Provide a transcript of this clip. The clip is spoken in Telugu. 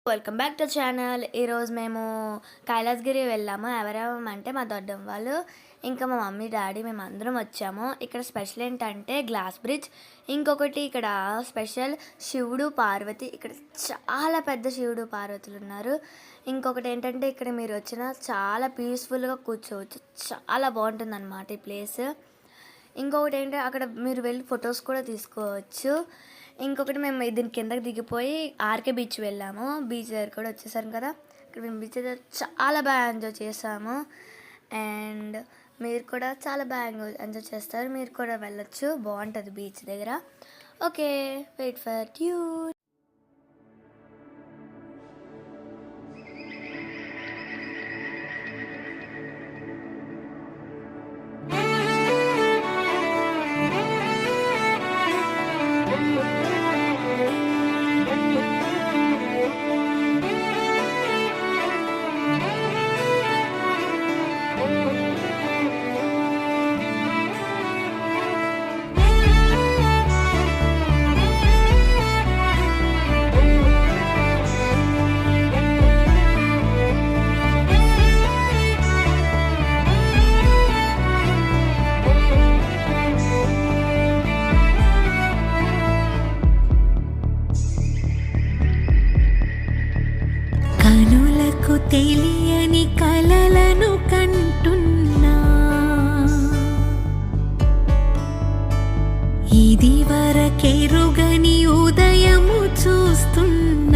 Welcome back to channel. ఈరోజు మేము కైలాసగిరి వెళ్ళాము. ఎవరెవరంటే మా దొడ్డం వాళ్ళు, ఇంకా మా మమ్మీ డాడీ, మేము అందరం వచ్చాము. ఇక్కడ స్పెషల్ ఏంటంటే గ్లాస్ బ్రిడ్జ్, ఇంకొకటి ఇక్కడ స్పెషల్ శివుడు పార్వతి. ఇక్కడ చాలా పెద్ద శివుడు పార్వతులు ఉన్నారు. ఇంకొకటి ఏంటంటే ఇక్కడ మీరు వచ్చిన చాలా పీస్ఫుల్గా కూర్చోవచ్చు, చాలా బాగుంటుంది అన్నమాట ఈ ప్లేస్. ఇంకొకటి ఏంటంటే అక్కడ మీరు వెళ్ళి ఫొటోస్ కూడా తీసుకోవచ్చు. ఇంకొకటి మేము దీని కిందకి దిగిపోయి ఆర్కే బీచ్ వెళ్ళాము. బీచ్ దగ్గర కూడా వచ్చేసాం కదా. ఇక్కడ మేము బీచ్ దగ్గర చాలా బాగా ఎంజాయ్ చేసాము. అండ్ మీరు కూడా చాలా బాగా ఎంజాయ్ చేస్తారు. మీరు కూడా వెళ్ళొచ్చు, బాగుంటుంది బీచ్ దగ్గర. Okay, wait for you. కనులకు తెలియని కలలను కంటున్నా, ఇది వరకెరుగని ఉదయము చూస్తున్నా.